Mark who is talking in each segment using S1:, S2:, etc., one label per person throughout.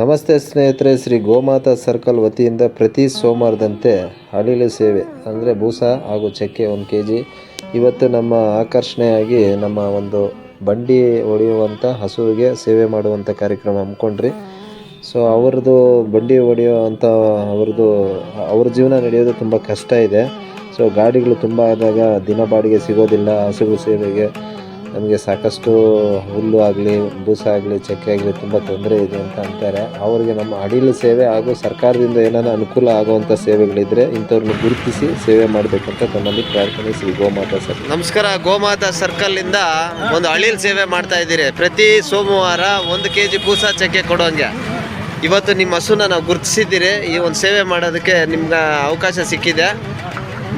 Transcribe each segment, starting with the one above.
S1: ನಮಸ್ತೆ ಸ್ನೇಹಿತರೆ, ಶ್ರೀ ಗೋಮಾತಾ ಸರ್ಕಲ್ ವತಿಯಿಂದ ಪ್ರತಿ ಸೋಮವಾರದಂತೆ ಅಳಿಲು ಸೇವೆ ಅಂದರೆ ಬೂಸ ಹಾಗೂ ಚಕ್ಕೆ 1 kg ಇವತ್ತು ನಮ್ಮ ಆಕರ್ಷಣೆಯಾಗಿ ನಮ್ಮ ಒಂದು ಬಂಡಿ ಹೊಡೆಯುವಂಥ ಹಸುವಿಗೆ ಸೇವೆ ಮಾಡುವಂಥ ಕಾರ್ಯಕ್ರಮ ಹಮ್ಮಿಕೊಂಡ್ರಿ. ಸೊ ಅವ್ರದ್ದು ಬಂಡಿ ಹೊಡೆಯುವಂಥ ಅವ್ರ ಜೀವನ ನಡೆಯೋದು ತುಂಬ ಕಷ್ಟ ಇದೆ. ಸೊ ಗಾಡಿಗಳು ತುಂಬ ಆದಾಗ ದಿನ ಬಾಡಿಗೆ ಸಿಗೋದಿಲ್ಲ. ಹಸುಗಳ ಸೇವೆಗೆ ನಮಗೆ ಸಾಕಷ್ಟು ಹುಲ್ಲು ಆಗಲಿ, ಬೂಸ ಆಗಲಿ, ಚಕ್ಕೆ ಆಗಲಿ ತುಂಬ ತೊಂದರೆ ಇದೆ ಅಂತ ಅಂತಾರೆ. ಅವರಿಗೆ ನಮ್ಮ ಅಳಿಲು ಸೇವೆ ಹಾಗೂ ಸರ್ಕಾರದಿಂದ ಏನಾರ ಅನುಕೂಲ ಆಗುವಂಥ ಸೇವೆಗಳಿದ್ದರೆ ಇಂಥವ್ರನ್ನ ಗುರುತಿಸಿ ಸೇವೆ ಮಾಡಬೇಕಂತ ತಮ್ಮಲ್ಲಿ ಪ್ರಾರ್ಥನೆ. ಶ್ರೀ ಗೋಮಾತಾ ಸರ್ಕಲ್.
S2: ನಮಸ್ಕಾರ. ಗೋಮಾತಾ ಸರ್ಕಲ್ಲಿಂದ ಒಂದು ಅಳಿಲು ಸೇವೆ ಮಾಡ್ತಾ ಇದ್ದೀರಿ. ಪ್ರತಿ ಸೋಮವಾರ 1 kg ಬೂಸ ಚಕ್ಕೆ ಕೊಡೋಂಗೆ ಇವತ್ತು ನಿಮ್ಮ ಹಸುನ ನಾವು ಗುರುತಿಸಿದ್ದೀರಿ. ಈ ಒಂದು ಸೇವೆ ಮಾಡೋದಕ್ಕೆ ನಿಮ್ಗೆ ಅವಕಾಶ ಸಿಕ್ಕಿದೆ.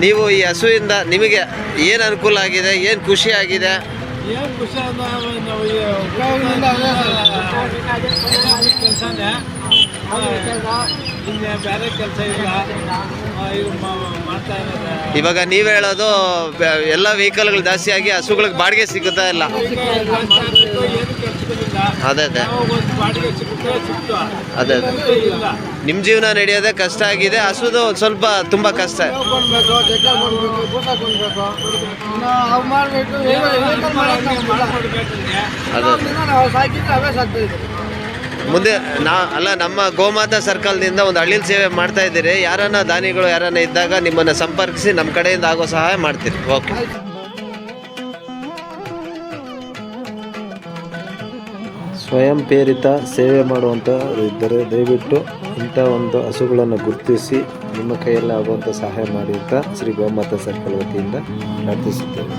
S2: ನೀವು ಈ ಹಸುವಿಂದ ನಿಮಗೆ ಏನು ಅನುಕೂಲ ಆಗಿದೆ, ಏನು ಖುಷಿ ಆಗಿದೆ?
S3: ಏನು ಖುಷಿ ಅಂದ್ರೆ ನಾವು ಕೆಲಸನೇ ಇನ್ನು ಬೇರೆ ಕೆಲಸ ಇಲ್ಲ, ಇದು ಮಾಡ್ತಾ ಇರೋದು.
S2: ಇವಾಗ ನೀವು ಹೇಳೋದು ಎಲ್ಲ ವೆಹಿಕಲ್ಗಳು ಜಾಸ್ತಿ ಆಗಿ ಹಸುಗಳಿಗೆ ಬಾಡಿಗೆ ಸಿಗುತ್ತಾ ಇಲ್ಲ? ಅದೇ ಅದೇ ನಿಮ್ಮ ಜೀವನ ನಡೆಯೋದೇ ಕಷ್ಟ ಆಗಿದೆ. ಹಸುದು ಒಂದು ಸ್ವಲ್ಪ ತುಂಬ ಕಷ್ಟ. ಮುಂದೆ ನಮ್ಮ ಗೋಮಾತಾ ಸರ್ಕಲ್ನಿಂದ ಒಂದು ಅಳಿಲು ಸೇವೆ ಮಾಡ್ತಾ ಇದ್ದೀರಿ. ಯಾರನ್ನ ದಾನಿಗಳು ಯಾರನ್ನ ಇದ್ದಾಗ ನಿಮ್ಮನ್ನು ಸಂಪರ್ಕಿಸಿ ನಮ್ಮ ಕಡೆಯಿಂದ ಆಗೋ ಸಹಾಯ ಮಾಡ್ತೀರಿ. ಓಕೆ.
S1: ಸ್ವಯಂ ಪ್ರೇರಿತ ಸೇವೆ ಮಾಡುವಂಥ ಇದ್ದರೆ ದಯವಿಟ್ಟು ಇಂಥ ಒಂದು ಹಸುಗಳನ್ನು ಗುರುತಿಸಿ ನಿಮ್ಮ ಕೈಯಲ್ಲಿ ಆಗುವಂಥ ಸಹಾಯ ಮಾಡಿ ಅಂತ ಶ್ರೀ ಗೋಮಾತಾ ಸರ್ಕಲ್ ವತಿಯಿಂದ ಪ್ರಾರ್ಥಿಸುತ್ತೇವೆ.